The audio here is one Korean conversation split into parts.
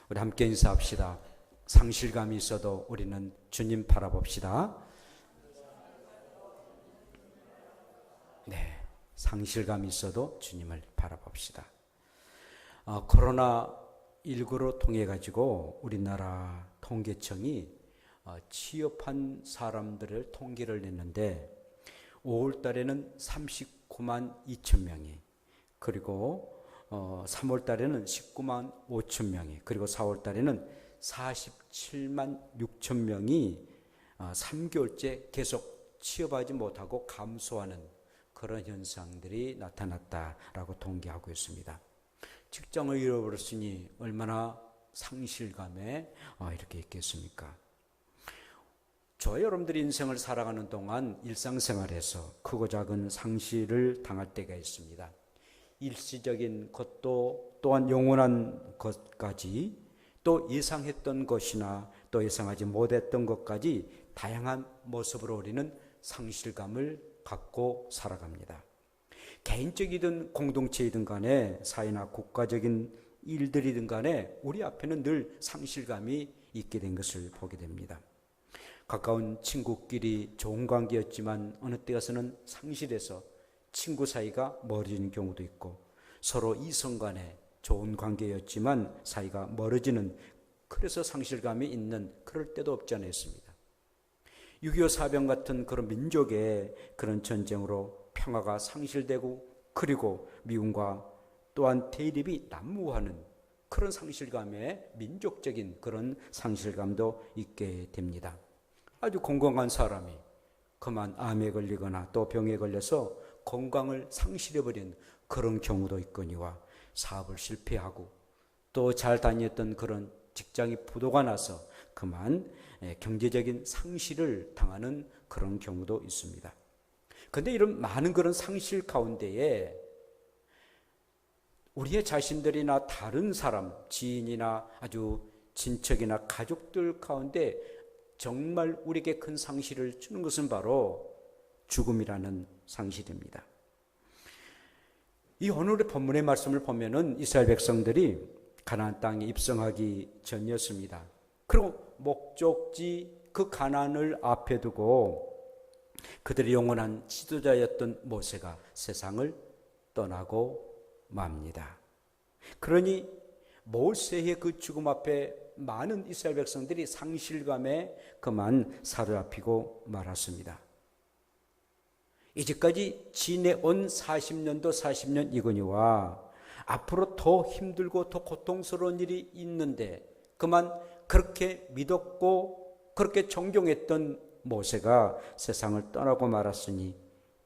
우리 함께 인사합시다. 상실감이 있어도 우리는 주님 바라봅시다. 네, 상실감이 있어도 주님을 바라봅시다. 코로나19로 통해 가지고 우리나라 통계청이 취업한 사람들을 통계를 냈는데 5월 달에는 39만 2천 명이, 그리고 3월 달에는 19만 5천 명이, 그리고 4월 달에는 47만 6천 명이 3개월째 계속 취업하지 못하고 감소하는 그런 현상들이 나타났다라고 통계하고 있습니다. 직장을 잃어버렸으니 얼마나 상실감에 이렇게 있겠습니까? 저와 여러분들이 인생을 살아가는 동안 일상생활에서 크고 작은 상실을 당할 때가 있습니다. 일시적인 것도 또한 영원한 것까지, 또 예상했던 것이나 또 예상하지 못했던 것까지 다양한 모습으로 우리는 상실감을 갖고 살아갑니다. 개인적이든 공동체이든 간에, 사회나 국가적인 일들이든 간에 우리 앞에는 늘 상실감이 있게 된 것을 보게 됩니다. 가까운 친구끼리 좋은 관계였지만 어느 때 가서는 상실해서 친구 사이가 멀어지는 경우도 있고, 서로 이성 간에 좋은 관계였지만 사이가 멀어지는, 그래서 상실감이 있는 그럴 때도 없지 않아 있습니다. 6.25 사병 같은 그런 민족의 그런 전쟁으로 평화가 상실되고, 그리고 미움과 또한 대립이 난무하는 그런 상실감에 민족적인 그런 상실감도 있게 됩니다. 아주 건강한 사람이 그만 암에 걸리거나 또 병에 걸려서 건강을 상실해버린 그런 경우도 있거니와, 사업을 실패하고 또 잘 다녔던 그런 직장이 부도가 나서 그만 경제적인 상실을 당하는 그런 경우도 있습니다. 그런데 이런 많은 그런 상실 가운데에 우리의 자신들이나 다른 사람, 지인이나 아주 친척이나 가족들 가운데 정말 우리에게 큰 상실을 주는 것은 바로 죽음이라는 상실입니다. 이 오늘의 본문의 말씀을 보면은 이스라엘 백성들이 가나안 땅에 입성하기 전이었습니다. 그리고 목적지 그 가나안을 앞에 두고 그들의 영원한 지도자였던 모세가 세상을 떠나고 맙니다. 그러니 모세의 그 죽음 앞에 많은 이스라엘 백성들이 상실감에 그만 사로잡히고 말았습니다. 이제까지 지내온 40년도 40년 이거니와 앞으로 더 힘들고 더 고통스러운 일이 있는데 그만 그렇게 믿었고 그렇게 존경했던 모세가 세상을 떠나고 말았으니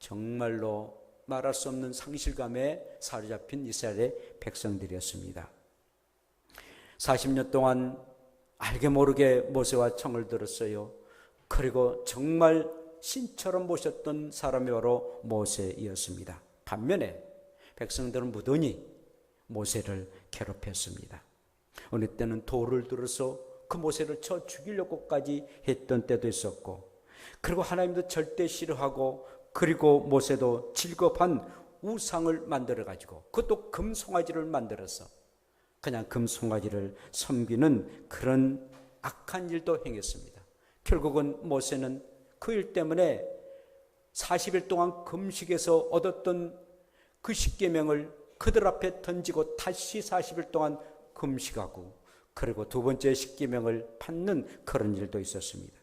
정말로 말할 수 없는 상실감에 사로잡힌 이스라엘의 백성들이었습니다. 40년 동안 알게 모르게 모세와 청을 들었어요. 그리고 정말 신처럼 모셨던 사람이 바로 모세이었습니다. 반면에 백성들은 무던히 모세를 괴롭혔습니다. 어느 때는 돌을 들어서 그 모세를 쳐 죽이려고까지 했던 때도 있었고, 그리고 하나님도 절대 싫어하고, 그리고 모세도 질겁한 우상을 만들어 가지고 그것도 금송아지를 만들어서 그냥 금송아지를 섬기는 그런 악한 일도 행했습니다. 결국은 모세는 그 일 때문에 40일 동안 금식에서 얻었던 그 십계명을 그들 앞에 던지고 다시 40일 동안 금식하고, 그리고 두 번째 십계명을 받는 그런 일도 있었습니다.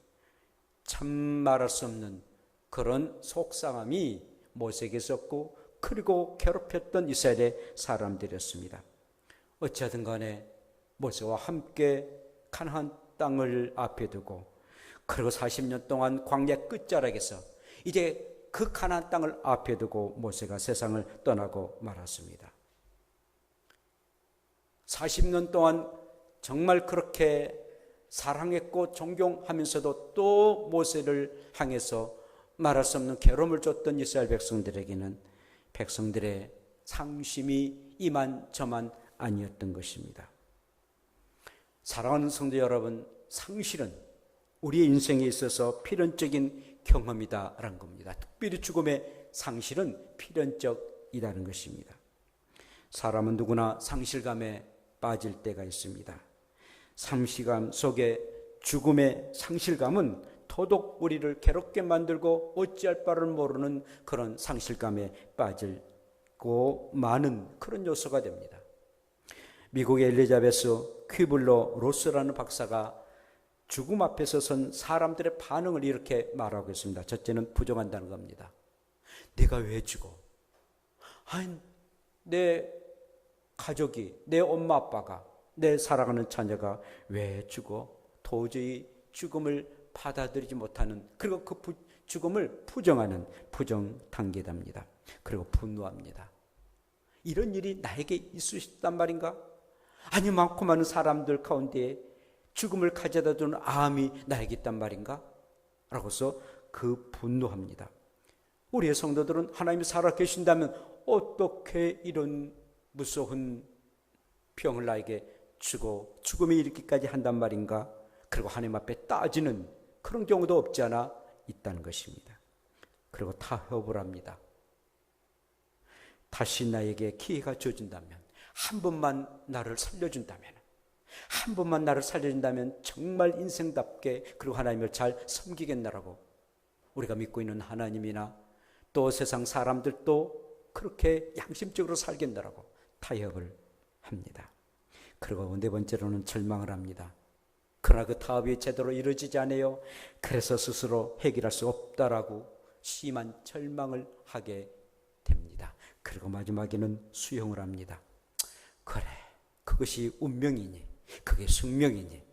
참 말할 수 없는 그런 속상함이 모세에게 있었고, 그리고 괴롭혔던 이스라엘의 사람들이었습니다. 어찌하든 간에 모세와 함께 가나안 땅을 앞에 두고, 그리고 40년 동안 광야 끝자락에서 이제 그 가나안 땅을 앞에 두고 모세가 세상을 떠나고 말았습니다. 40년 동안 정말 그렇게 사랑했고 존경하면서도 또 모세를 향해서 말할 수 없는 괴로움을 줬던 이스라엘 백성들에게는 백성들의 상심이 이만저만 아니었던 것입니다. 사랑하는 성도 여러분, 상실은 우리의 인생에 있어서 필연적인 경험이다라는 겁니다. 특별히 죽음의 상실은 필연적이라는 것입니다. 사람은 누구나 상실감에 빠질 때가 있습니다. 상실감 속에 죽음의 상실감은 더더욱 우리를 괴롭게 만들고 어찌할 바를 모르는 그런 상실감에 빠지고 많은 그런 요소가 됩니다. 미국의 엘리자베스 퀴블러 로스라는 박사가 죽음 앞에서 선 사람들의 반응을 이렇게 말하고 있습니다. 첫째는 부정한다는 겁니다. 내가 왜 죽어? 아니, 내 가족이, 내 엄마 아빠가, 내 사랑하는 자녀가 왜 죽어? 도저히 죽음을 받아들이지 못하는, 그리고 그 죽음을 부정하는 부정 단계답니다. 그리고 분노합니다. 이런 일이 나에게 있을 수 있단 말인가? 아니, 많고 많은 사람들 가운데 죽음을 가져다 주는 암이 나에게 있단 말인가? 라고서 그 분노합니다. 우리의 성도들은 하나님이 살아계신다면 어떻게 이런 무서운 병을 나에게 주고 죽음에 이르기까지 한단 말인가? 그리고 하나님 앞에 따지는 그런 경우도 없지 않아 있다는 것입니다. 그리고 타협을 합니다. 다시 나에게 기회가 주어진다면, 한 번만 나를 살려준다면, 한 번만 나를 살려준다면 정말 인생답게 그리고 하나님을 잘 섬기겠나라고, 우리가 믿고 있는 하나님이나 또 세상 사람들도 그렇게 양심적으로 살겠나라고 타협을 합니다. 그리고 네 번째로는 절망을 합니다. 그러나 그 타협이 제대로 이루어지지 않아요. 그래서 스스로 해결할 수 없다라고 심한 절망을 하게 됩니다. 그리고 마지막에는 수용을 합니다. 그래, 그것이 운명이니, 그게 숙명이니,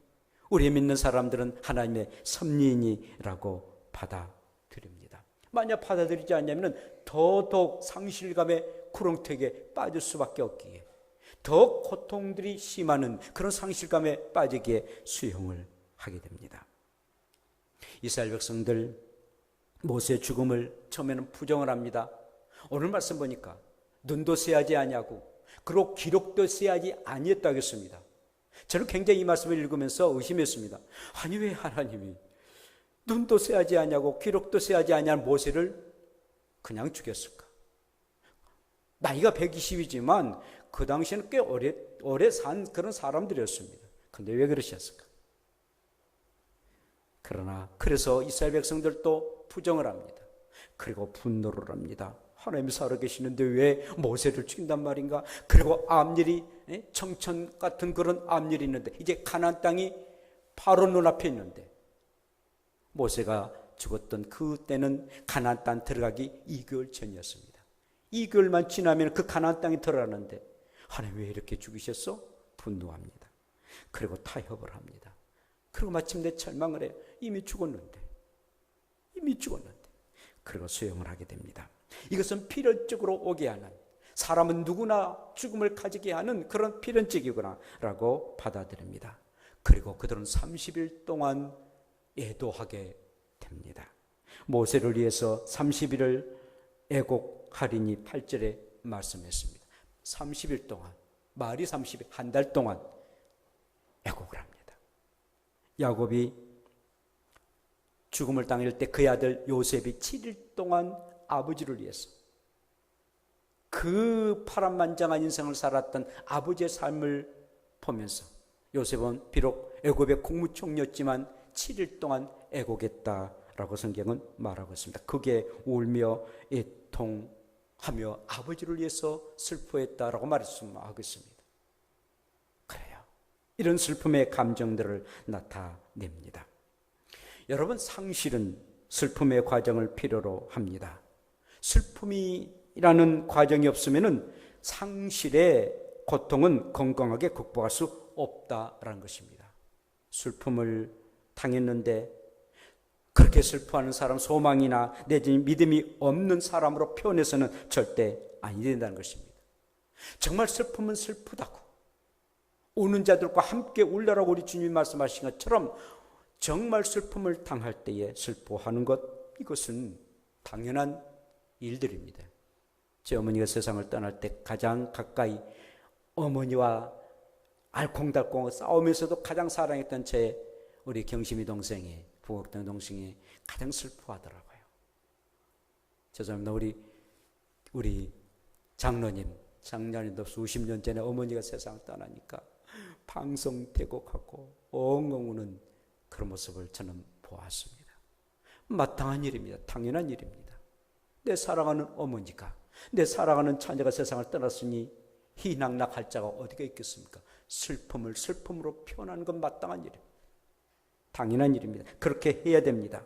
우리 믿는 사람들은 하나님의 섭리이니라고 받아들입니다. 만약 받아들이지 않냐면 더더욱 상실감의 구렁텅이에 빠질 수밖에 없기에, 더 고통들이 심하는 그런 상실감에 빠지기에 수용을 하게 됩니다. 이스라엘 백성들 모세의 죽음을 처음에는 부정을 합니다. 오늘 말씀 보니까 눈도 쎄하지 아니하고 그리고 기록도 쎄하지 아니했다고 했습니다. 저는 굉장히 이 말씀을 읽으면서 의심했습니다. 아니, 왜 하나님이 눈도 쎄하지 아니하고 기록도 쎄하지 아니한 모세를 그냥 죽였을까? 나이가 120이지만 그 당시에는 꽤 오래 산 그런 사람들이었습니다. 그런데 왜 그러셨을까? 그러나 그래서 이스라엘 백성들도 부정을 합니다. 그리고 분노를 합니다. 하나님이 살아계시는데 왜 모세를 죽인단 말인가? 그리고 암일이, 청천 같은 그런 암일이 있는데, 이제 가나안 땅이 바로 눈앞에 있는데, 모세가 죽었던 그때는 가나안 땅 들어가기 2개월 전이었습니다. 2개월만 지나면 그 가나안 땅에 들어가는데 하나님 왜 이렇게 죽이셨어? 분노합니다. 그리고 타협을 합니다. 그리고 마침내 절망을 해요. 이미 죽었는데. 그리고 수용을 하게 됩니다. 이것은 필연적으로 오게 하는, 사람은 누구나 죽음을 가지게 하는 그런 필연적이구나 라고 받아들입니다. 그리고 그들은 30일 동안 애도하게 됩니다. 모세를 위해서 30일을 애곡하리니 8절에 말씀했습니다. 30일 동안, 말이 30일, 한 달 동안 애곡을 합니다. 야곱이 죽음을 당할 때 그의 아들 요셉이 7일 동안 아버지를 위해서, 그 파란만장한 인생을 살았던 아버지의 삶을 보면서 요셉은 비록 애굽의 국무총리였지만 7일 동안 애곡했다라고 성경은 말하고 있습니다. 그게 울며 애통하며 아버지를 위해서 슬퍼했다라고 말씀하고 있습니다. 그래요. 이런 슬픔의 감정들을 나타냅니다. 여러분, 상실은 슬픔의 과정을 필요로 합니다. 슬픔이라는 과정이 없으면 상실의 고통은 건강하게 극복할 수 없다라는 것입니다. 슬픔을 당했는데 그렇게 슬퍼하는 사람, 소망이나 내지 믿음이 없는 사람으로 표현해서는 절대 아니 된다는 것입니다. 정말 슬픔은 슬프다고, 우는 자들과 함께 울려라고 우리 주님이 말씀하신 것처럼 정말 슬픔을 당할 때에 슬퍼하는 것, 이것은 당연한 일들입니다. 제 어머니가 세상을 떠날 때 가장 가까이 어머니와 알콩달콩 싸우면서도 가장 사랑했던 제 우리 경심이 동생이, 부엌동 동생이 가장 슬퍼하더라고요. 죄송합니다. 우리 장로님도 수십 년 전에 어머니가 세상을 떠나니까 방송되고 가고 엉엉 우는 그런 모습을 저는 보았습니다. 마땅한 일입니다. 당연한 일입니다. 내 사랑하는 어머니가, 내 사랑하는 자녀가 세상을 떠났으니 희낙낙할 자가 어디가 있겠습니까? 슬픔을 슬픔으로 표현하는 건 마땅한 일입니다. 당연한 일입니다. 그렇게 해야 됩니다.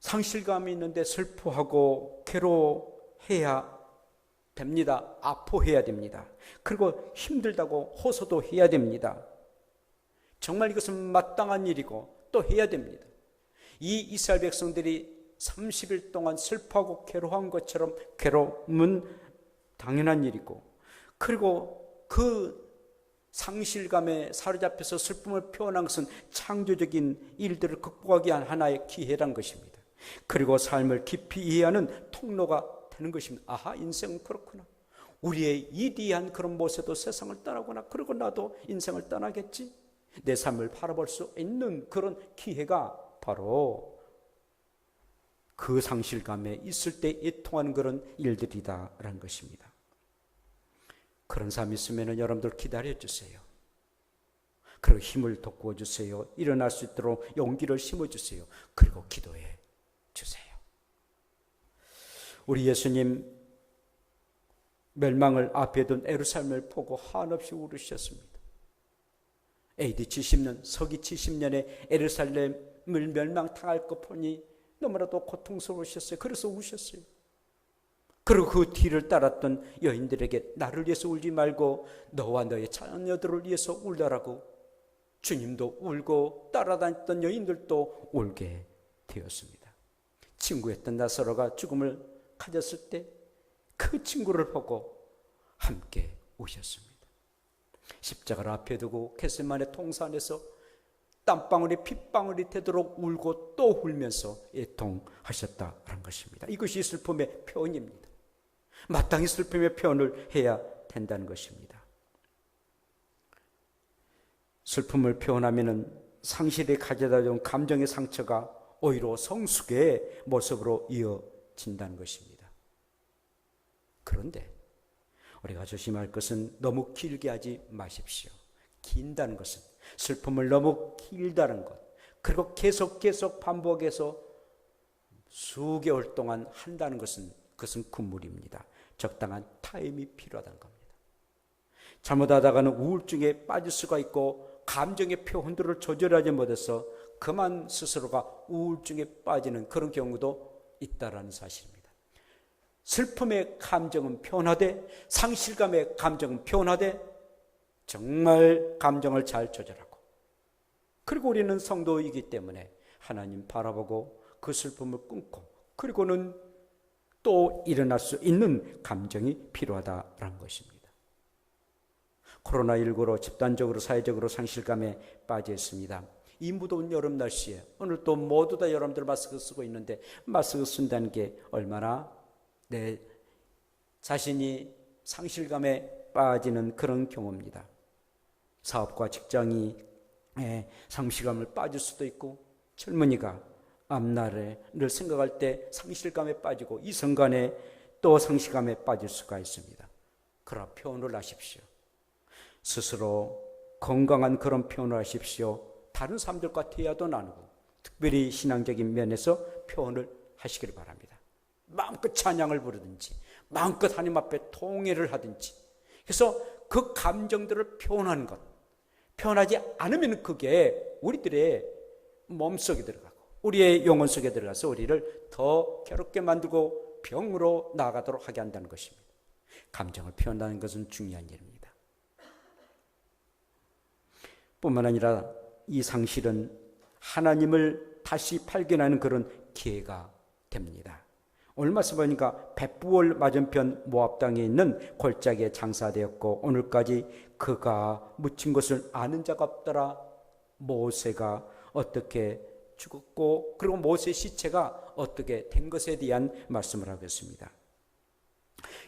상실감이 있는데 슬퍼하고 괴로워해야 됩니다. 아파해야 됩니다. 그리고 힘들다고 호소도 해야 됩니다. 정말 이것은 마땅한 일이고 또 해야 됩니다. 이 이스라엘 백성들이 30일 동안 슬퍼하고 괴로워한 것처럼 괴로움은 당연한 일이고, 그리고 그 상실감에 사로잡혀서 슬픔을 표현한 것은 창조적인 일들을 극복하기 위한 하나의 기회란 것입니다. 그리고 삶을 깊이 이해하는 통로가 되는 것입니다. 아하, 인생은 그렇구나. 우리의 이디한 그런 모세도 세상을 떠나구나. 그리고 나도 인생을 떠나겠지. 내 삶을 바라볼 수 있는 그런 기회가 바로 그 상실감에 있을 때 통하는 그런 일들이다라는 것입니다. 그런 삶이 있으면 여러분들 기다려주세요. 그리고 힘을 돋구어 주세요. 일어날 수 있도록 용기를 심어주세요. 그리고 기도해 주세요. 우리 예수님 멸망을 앞에 둔 예루살렘을 보고 한없이 울으셨습니다. AD 70년, 서기 70년에 예루살렘을 멸망당할 것 보니 너무나도 고통스러우셨어요. 그래서 우셨어요. 그리고 그 뒤를 따랐던 여인들에게 나를 위해서 울지 말고 너와 너의 자녀들을 위해서 울라라고 주님도 울고 따라다녔던 여인들도 울게 되었습니다. 친구였던 나사로가 죽음을 가졌을 때 그 친구를 보고 함께 우셨습니다. 십자가를 앞에 두고 겟세마네 동산에서 땀방울이 핏방울이 되도록 울고 또 울면서 애통하셨다는 것입니다. 이것이 슬픔의 표현입니다. 마땅히 슬픔의 표현을 해야 된다는 것입니다. 슬픔을 표현하면 상실이 가져다 준 감정의 상처가 오히려 성숙의 모습으로 이어진다는 것입니다. 그런데 우리가 조심할 것은 너무 길게 하지 마십시오. 긴다는 것은, 슬픔을 너무 길다는 것, 그리고 계속 반복해서 수개월 동안 한다는 것은 그것은 금물입니다. 적당한 타임이 필요하다는 겁니다. 잘못하다가는 우울증에 빠질 수가 있고 감정의 표현들을 조절하지 못해서 그만 스스로가 우울증에 빠지는 그런 경우도 있다라는 사실입니다. 슬픔의 감정은 표현하되, 상실감의 감정은 표현하되, 정말 감정을 잘 조절하고, 그리고 우리는 성도이기 때문에 하나님 바라보고 그 슬픔을 끊고, 그리고는 또 일어날 수 있는 감정이 필요하다라는 것입니다. 코로나19로 집단적으로 사회적으로 상실감에 빠져 있습니다. 이 무더운 여름 날씨에 오늘 또 모두 다 여러분들 마스크 쓰고 있는데, 마스크 쓴다는 게 얼마나 내 자신이 상실감에 빠지는 그런 경우입니다. 사업과 직장이 상실감을 빠질 수도 있고, 젊은이가 앞날을 생각할 때 상실감에 빠지고, 이 순간에 또 상실감에 빠질 수가 있습니다. 그러나 표현을 하십시오. 스스로 건강한 그런 표현을 하십시오. 다른 사람들과 대화도 나누고, 특별히 신앙적인 면에서 표현을 하시기를 바랍니다. 마음껏 찬양을 부르든지, 마음껏 하나님 앞에 통회를 하든지, 그래서 그 감정들을 표현하는 것, 표현하지 않으면 그게 우리들의 몸속에 들어가고 우리의 영혼 속에 들어가서 우리를 더 괴롭게 만들고 병으로 나아가도록 하게 한다는 것입니다. 감정을 표현하는 것은 중요한 일입니다. 뿐만 아니라 이 상실은 하나님을 다시 발견하는 그런 기회가 됩니다. 오늘 말씀 보니까 벳부올 맞은편 모압 땅에 있는 골짜기에 장사되었고, 오늘까지 그가 묻힌 것을 아는 자가 없더라. 모세가 어떻게 죽었고, 그리고 모세의 시체가 어떻게 된 것에 대한 말씀을 하고 있습니다.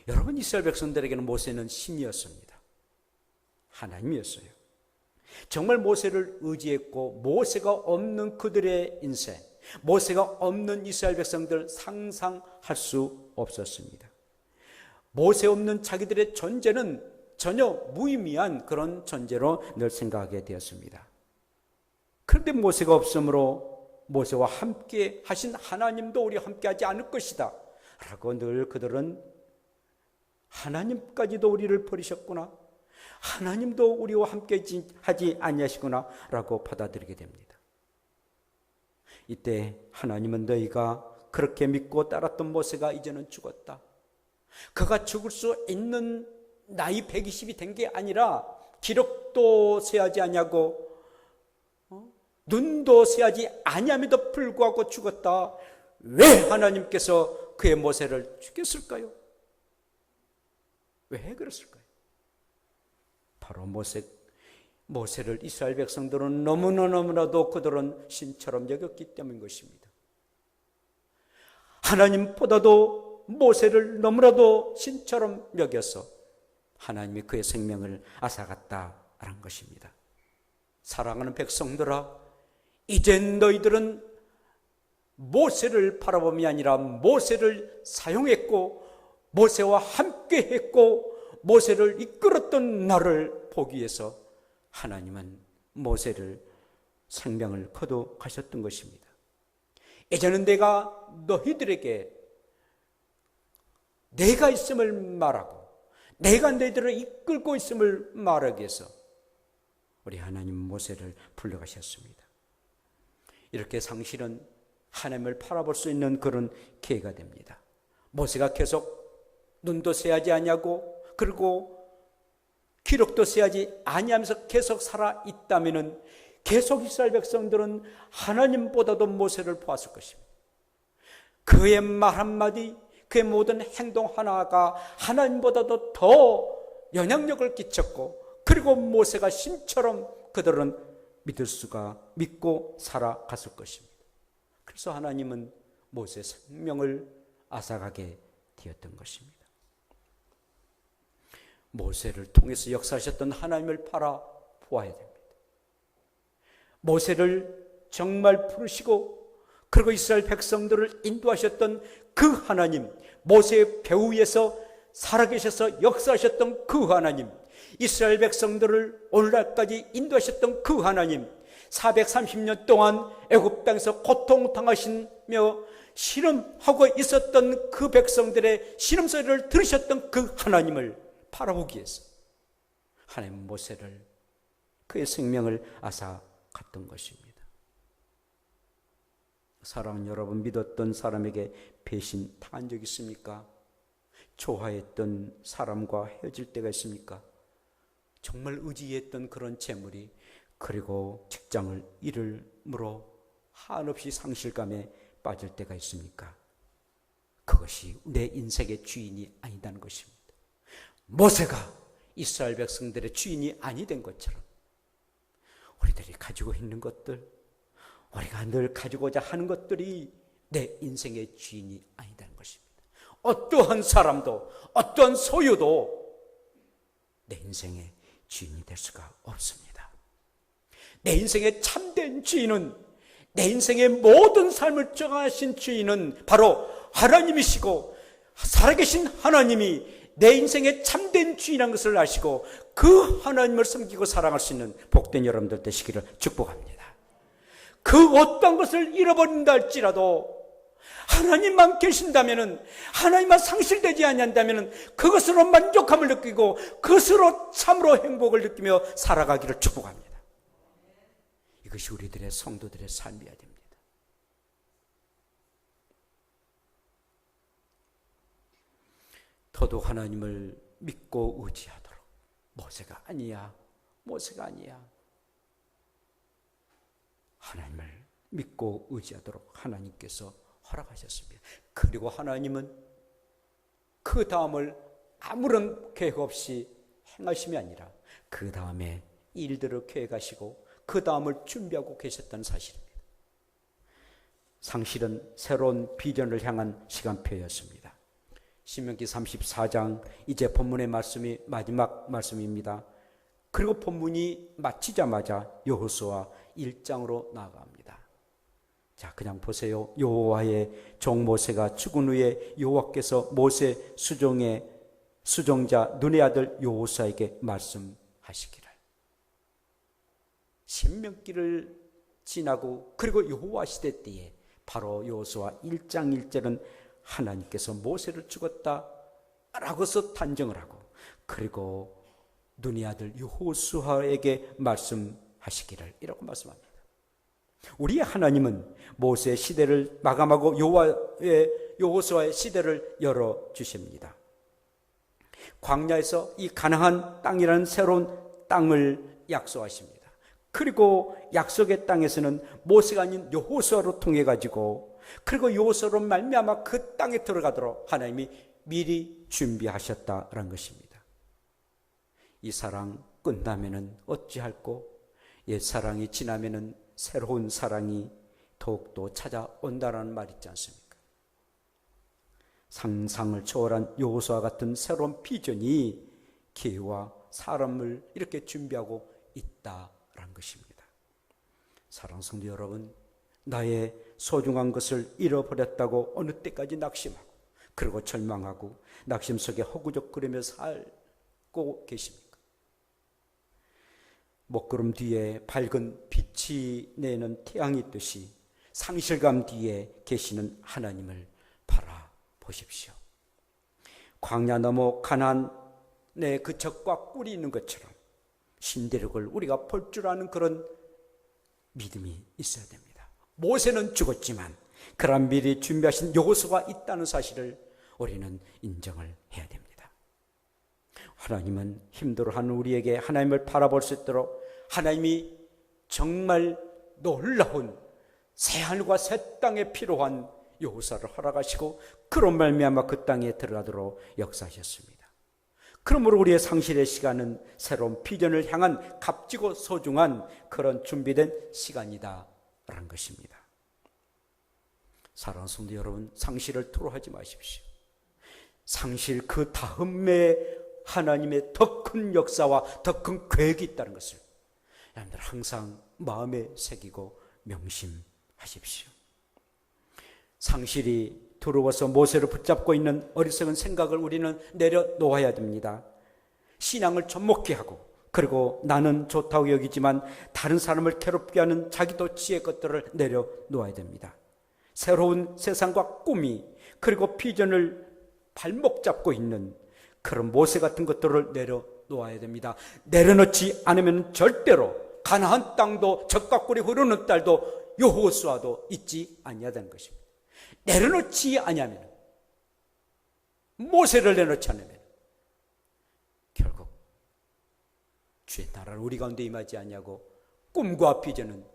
여러분, 이스라엘 백성들에게는 모세는 신이었습니다. 하나님이었어요. 정말 모세를 의지했고, 모세가 없는 그들의 인생, 모세가 없는 이스라엘 백성들 상상할 수 없었습니다. 모세 없는 자기들의 존재는 전혀 무의미한 그런 존재로 늘 생각하게 되었습니다. 그런데 모세가 없으므로 모세와 함께 하신 하나님도 우리와 함께 하지 않을 것이다 라고 늘 그들은 하나님까지도 우리를 버리셨구나, 하나님도 우리와 함께 하지 아니하시구나 라고 받아들이게 됩니다. 이때 하나님은 너희가 그렇게 믿고 따랐던 모세가 이제는 죽었다, 그가 죽을 수 있는 나이 120이 된 게 아니라 기록도 세하지 아니하고 눈도 세하지 아니함에도 불구하고 죽었다. 왜 하나님께서 그의 모세를 죽였을까요? 왜 그랬을까요? 바로 모세를 이스라엘 백성들은 너무나도 그들은 신처럼 여겼기 때문인 것입니다. 하나님보다도 모세를 너무나도 신처럼 여겨서 하나님이 그의 생명을 앗아갔다라는 것입니다. 사랑하는 백성들아, 이젠 너희들은 모세를 바라봄이 아니라 모세를 사용했고 모세와 함께 했고 모세를 이끌었던 나를 보기 위해서 하나님은 모세를 생명을 거둬가셨던 것입니다. 이제는 내가 너희들에게 내가 있음을 말하고 내가 너희들을 이끌고 있음을 말하기 위해서 우리 하나님 모세를 불러가셨습니다. 이렇게 상실은 하나님을 바라볼 수 있는 그런 기회가 됩니다. 모세가 계속 눈도 세하지 아니하고 그리고 기록도 세하지 아니하면서 계속 살아있다면 계속 이스라엘 백성들은 하나님보다도 모세를 보았을 것입니다. 그의 말 한마디, 그의 모든 행동 하나가 하나님보다도 더 영향력을 끼쳤고 그리고 모세가 신처럼 그들은 믿고 살아갔을 것입니다. 그래서 하나님은 모세의 생명을 앗아가게 되었던 것입니다. 모세를 통해서 역사하셨던 하나님을 바라보아야 됩니다. 모세를 정말 부르시고 그리고 이스라엘 백성들을 인도하셨던 그 하나님, 모세의 배후 위에서 살아계셔서 역사하셨던 그 하나님, 이스라엘 백성들을 오늘날까지 인도하셨던 그 하나님, 430년 동안 애굽 땅에서 고통당하시며 신음하고 있었던 그 백성들의 신음소리를 들으셨던 그 하나님을 바라보기 위해서 하나님 모세를, 그의 생명을 앗아갔던 것입니다. 사랑하는 여러분, 믿었던 사람에게 배신 당한 적 있습니까? 좋아했던 사람과 헤어질 때가 있습니까? 정말 의지했던 그런 재물이 그리고 직장을 잃음으로 한없이 상실감에 빠질 때가 있습니까? 그것이 내 인생의 주인이 아니다는 것입니다. 모세가 이스라엘 백성들의 주인이 아니 된 것처럼 우리들이 가지고 있는 것들, 우리가 늘 가지고자 하는 것들이 내 인생의 주인이 아니다는 것입니다. 어떠한 사람도 어떠한 소유도 내 인생의 주인이 될 수가 없습니다. 내 인생의 참된 주인은, 내 인생의 모든 삶을 정하신 주인은 바로 하나님이시고, 살아계신 하나님이 내 인생의 참된 주인이라는 것을 아시고 그 하나님을 섬기고 사랑할 수 있는 복된 여러분들 되시기를 축복합니다. 그 어떤 것을 잃어버린다 할지라도 하나님만 계신다면, 하나님만 상실되지 아니한다면 그것으로 만족함을 느끼고 그것으로 참으로 행복을 느끼며 살아가기를 축복합니다. 이것이 우리들의 성도들의 삶이어야 됩니다. 더더욱 하나님을 믿고 의지하도록. 모세가 아니야, 모세가 아니야. 하나님을 믿고 의지하도록 하나님께서 허락하셨습니다. 그리고 하나님은 그 다음을 아무런 계획 없이 행하심이 아니라 그 다음에 일들을 계획하시고 그 다음을 준비하고 계셨다는 사실입니다. 상실은 새로운 비전을 향한 시간표였습니다. 신명기 34장, 이제 본문의 말씀이 마지막 말씀입니다. 그리고 본문이 마치자마자 여호수아 1장으로 나아갑니다. 자, 그냥 보세요. 여호와의 종 모세가 죽은 후에 여호와께서 모세 수종에 수종자 눈의 아들 여호수아에게 말씀하시기를, 신명기를 지나고 그리고 여호와 시대 때에 바로 여호수아 1장 1절은 하나님께서 모세를 죽었다라고서 단정을 하고, 그리고 눈의 아들 여호수아에게 말씀하시기를 이라고 말씀합니다. 우리의 하나님은 모세의 시대를 마감하고 여호수아의 시대를 열어주십니다. 광야에서 이 가나안 땅이라는 새로운 땅을 약속하십니다. 그리고 약속의 땅에서는 모세가 아닌 여호수아로 통해 가지고, 그리고 여호수아로 말미암아 그 땅에 들어가도록 하나님이 미리 준비하셨다라는 것입니다. 이 사랑 끝나면은 어찌할꼬, 옛 사랑이 지나면은 새로운 사랑이 더욱더 찾아온다라는 말 있지 않습니까? 상상을 초월한 여호수아 같은 새로운 비전이 기회와 사람을 이렇게 준비하고 있다라는 것입니다. 사랑하는 성도 여러분, 나의 소중한 것을 잃어버렸다고 어느 때까지 낙심하고, 그리고 절망하고 낙심 속에 허구적거리며 살고 계십니까? 먹구름 뒤에 밝은 빛이 내는 태양이 있듯이 상실감 뒤에 계시는 하나님을 바라보십시오. 광야 너머 가나안에 그 적과 꿀이 있는 것처럼 신대륙을 우리가 볼 줄 아는 그런 믿음이 있어야 됩니다. 모세는 죽었지만 그런 미리 준비하신 여호수아가 있다는 사실을 우리는 인정을 해야 됩니다. 하나님은 힘들어하는 우리에게 하나님을 바라볼 수 있도록 하나님이 정말 놀라운 새하늘과 새 땅에 필요한 여호수아를 허락하시고, 그런 말미암아 그 땅에 들어가도록 역사하셨습니다. 그러므로 우리의 상실의 시간은 새로운 비전을 향한 값지고 소중한 그런 준비된 시간이다라는 것입니다. 사랑하는 성도 여러분, 상실을 토로하지 마십시오. 상실 그 다음에 하나님의 더 큰 역사와 더 큰 계획이 있다는 것을 여러분들 항상 마음에 새기고 명심하십시오. 상실이 들어와서 모세를 붙잡고 있는 어리석은 생각을 우리는 내려놓아야 됩니다. 신앙을 접목케 하고, 그리고 나는 좋다고 여기지만 다른 사람을 괴롭게 하는 자기 도취의 것들을 내려놓아야 됩니다. 새로운 세상과 꿈이, 그리고 비전을 발목 잡고 있는 그런 모세 같은 것들을 내려놓아야 됩니다. 내려놓지 않으면 절대로 가나안 땅도 적과 꿀이 흐르는 딸도 여호수아도 있지 아니하다는 것입니다. 내려놓지 아니하면, 모세를 내려놓지 않으면 결국 주의 나라를 우리 가운데 임하지 아니하고 꿈과 비전은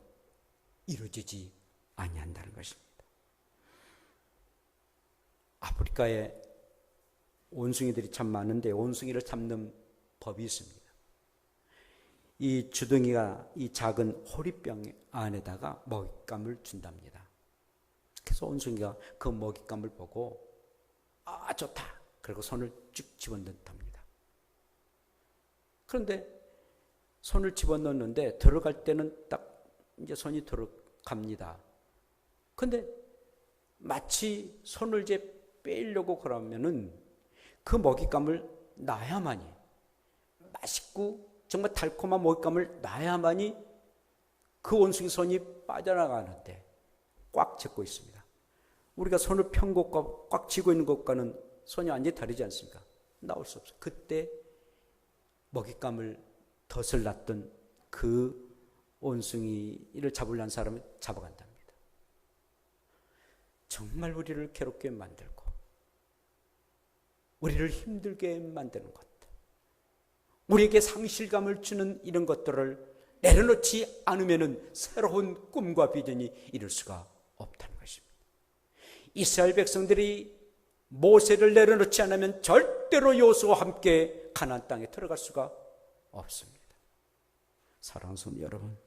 이루어지지 아니한다는 것입니다. 아프리카에 원숭이들이 참 많은데 원숭이를 잡는 법이 있습니다. 이 주둥이가 이 작은 호리병 안에다가 먹잇감을 준답니다. 그래서 원숭이가 그 먹잇감을 보고 아 좋다, 그리고 손을 쭉 집어넣답니다. 그런데 손을 집어넣는데 들어갈 때는 딱 이제 손이 들어갑니다. 그런데 마치 손을 이제 빼려고 그러면은 그 먹잇감을 놔야만이, 맛있고 정말 달콤한 먹잇감을 놔야만이 그 원숭이 손이 빠져나가는데 꽉 잡고 있습니다. 우리가 손을 편 것과 꽉 쥐고 있는 것과는 손이 완전히 다르지 않습니까? 나올 수 없어요. 그때 먹잇감을 덫을 놨던 그 원숭이를 잡으려는 사람을 잡아간답니다. 정말 우리를 괴롭게 만들고 우리를 힘들게 만드는 것, 우리에게 상실감을 주는 이런 것들을 내려놓지 않으면 새로운 꿈과 비전이 이룰 수가 없다는 것입니다. 이스라엘 백성들이 모세를 내려놓지 않으면 절대로 여호수아와 함께 가나안 땅에 들어갈 수가 없습니다. 사랑하는 성도 여러분,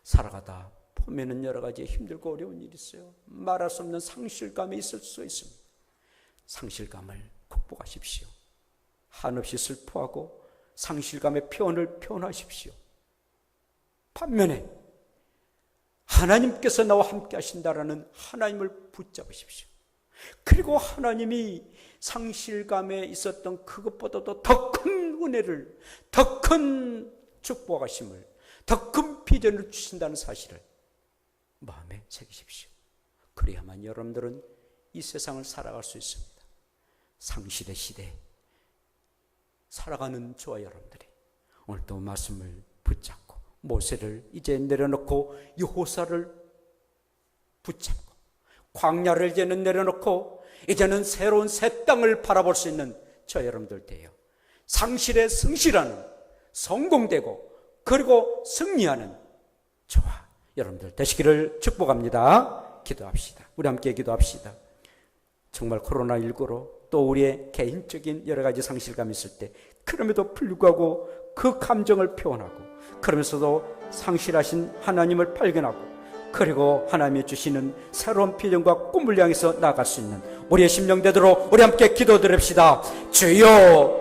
살아가다 보면은 여러 가지 힘들고 어려운 일이 있어요. 말할 수 없는 상실감이 있을 수 있습니다. 상실감을 극복하십시오. 한없이 슬퍼하고 상실감의 표현을 표현하십시오. 반면에 하나님께서 나와 함께 하신다라는 하나님을 붙잡으십시오. 그리고 하나님이 상실감에 있었던 그것보다도 더 큰 은혜를, 더 큰 축복하심을, 더 큰 비전을 주신다는 사실을 마음에 새기십시오. 그래야만 여러분들은 이 세상을 살아갈 수 있습니다. 상실의 시대에 살아가는 저와 여러분들이 오늘도 말씀을 붙잡고 모세를 이제 내려놓고 여호사를 붙잡고 광야를 이제는 내려놓고 이제는 새로운 새 땅을 바라볼 수 있는 저 여러분들 돼요. 상실에 승실하는, 성공되고 그리고 승리하는 저와 여러분들 되시기를 축복합니다. 기도합시다. 우리 함께 기도합시다. 정말 코로나19로 또 우리의 개인적인 여러 가지 상실감이 있을 때 그럼에도 불구하고 그 감정을 표현하고 그러면서도 상실하신 하나님을 발견하고 그리고 하나님이 주시는 새로운 비전과 꿈을 향해서 나아갈 수 있는 우리의 심령 되도록 우리 함께 기도드립시다. 주여